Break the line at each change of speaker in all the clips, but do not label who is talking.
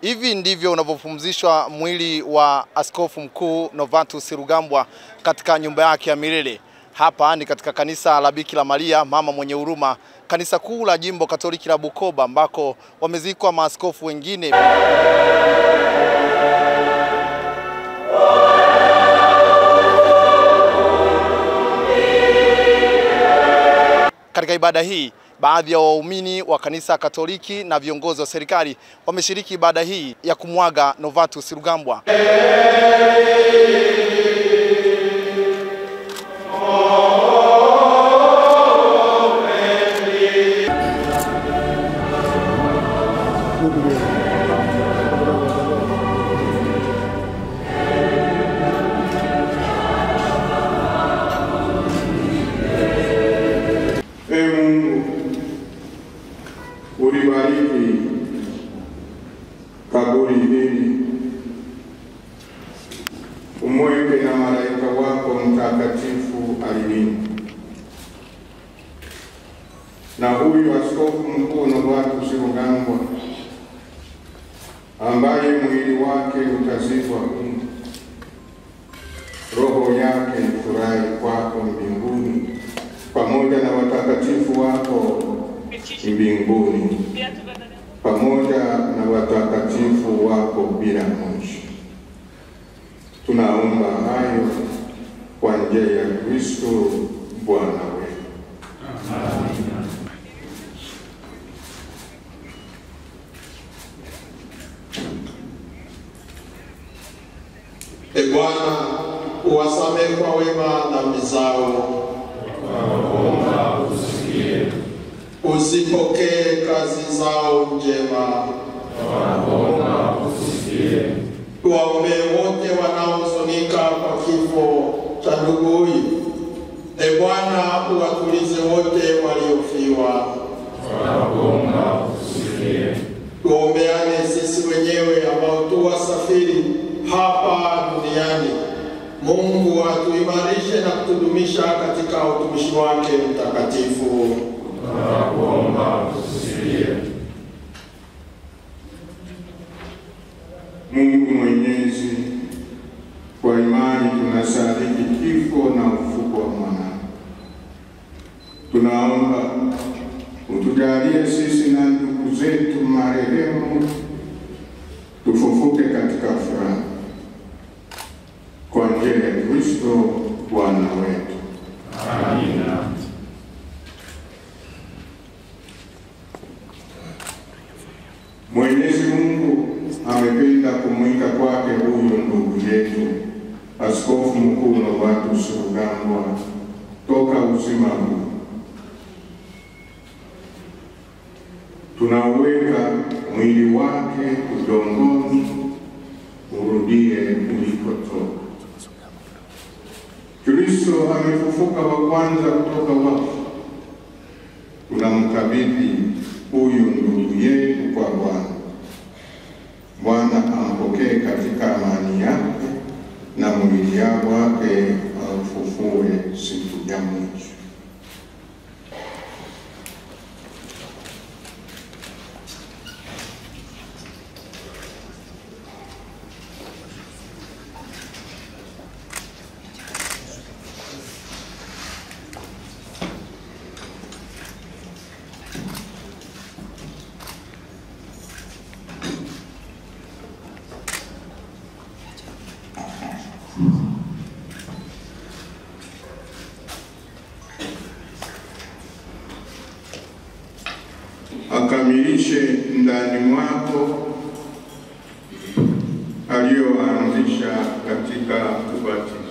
Hivi ndivyo unavyopumzishwa mwili wa Askofu Mkuu Novatus Rugambwa katika nyumba yake ya milele. Hapa ni katika kanisa la Bikira Maria Mama Mwenye Huruma, kanisa kuu la Jimbo Katoliki la Bukoba, ambako wamezikwa maaskofu wengine. Katika ibada hii, baadhi ya waumini wa kanisa Katoliki na viongozi wa serikali wameshiriki ibada hii ya kumwaga Novatus Rugambwa.
Ulibariki kaburi hili, umweke na malaika wako mtakatifu alilinde. Na huyu Askofu Mkuu Novatus Rugambwa ambaye mwili wake utazikwa humu, roho yake ifurahi kwako mbinguni pamoja na watakatifu wako mbinguni, pamoja na watakatifu wako bila mwisho. Tunaomba hayo kwa njia ya Kristo Bwana wetu. Amina.
Bwana, uwasamehe kwa wema dhambi zao. Usipokee kazi zao njema. Tuwaombee wote wanaohuzunika kwa kifo cha ndugu huyu. Bwana, uwatulize wote waliofiwa. Tuombeane sisi wenyewe ambao tu wasafiri hapa duniani. Mungu atuimarishe na kutudumisha katika utumishi wake mtakatifu.
Mungu Mwenyezi, kwa imani tunasadiki kifo na ufufuko wa mwana. Tunaomba utujalie sisi na ndugu zetu marehemu tufufuke katika furaha kwa njia ya Kristo Bwana wetu. Amina. Mwenyezi Mungu amependa kumwita kwake huyu ndugu yetu Askofu Mkuu Novatus Rugambwa toka uzima huu. Tunaweka mwili wake udongoni urudie ulikotoka. Kristo amefufuka wa kwanza kutoka wafu. Tunamkabidhi huyu ndugu yetu kwa Bwana. Bwana ampokee katika amani yake na mwili wake aufufue siku ya mwisho. Akamilishe ndani mwako aliyoanzisha katika ubatizo.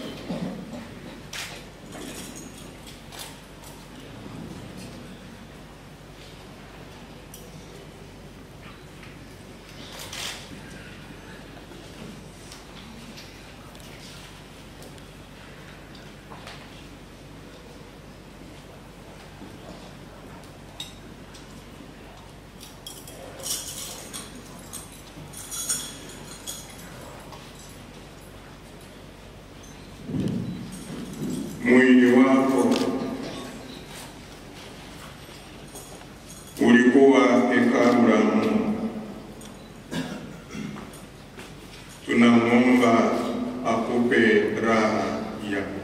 tunamwomba akupe raha yake.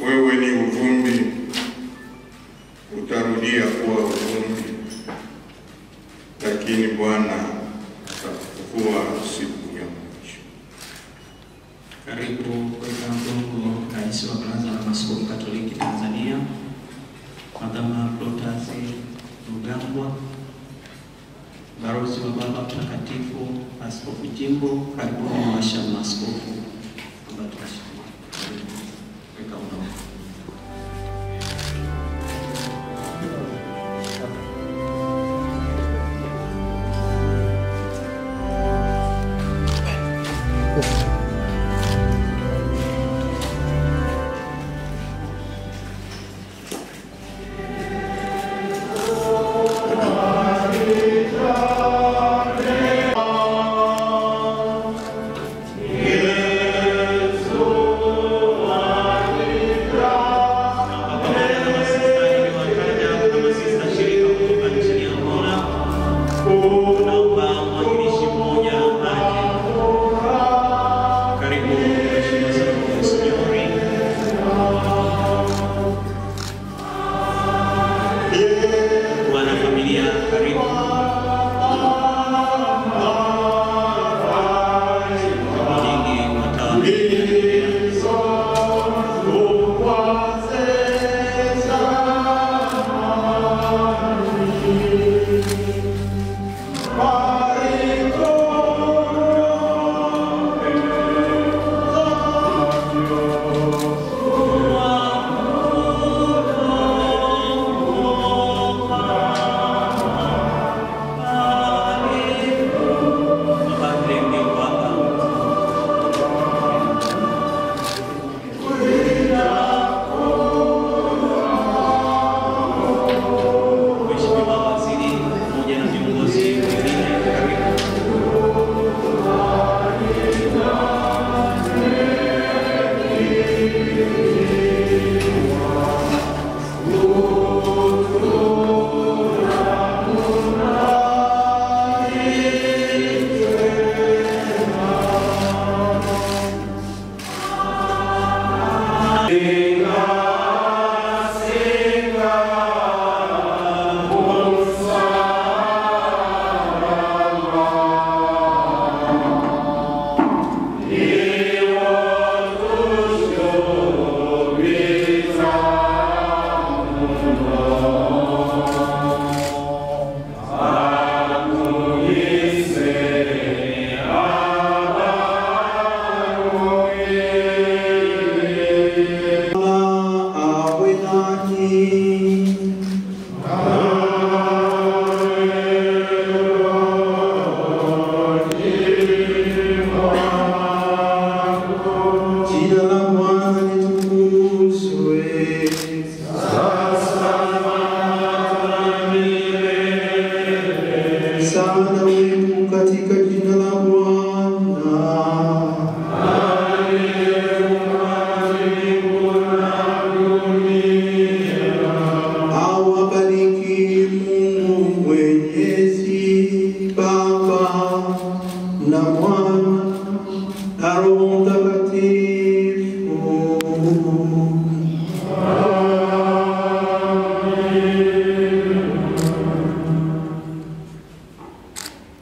Wewe ni uvumbi, utarudia kuwa uvumbi, lakini Bwana atakufufua siku ya mwisho.
Karibu kwa Mungu, Rais wa Baraza la Maaskofu Katoliki Tanzania, Mwadhama Protas Rugambwa, Balozi wa Baba Mtakatifu, Askofu Jimbo, karibuni washa maaskofu ambao tunashukuru. Karibu weka unaona.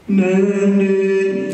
Nene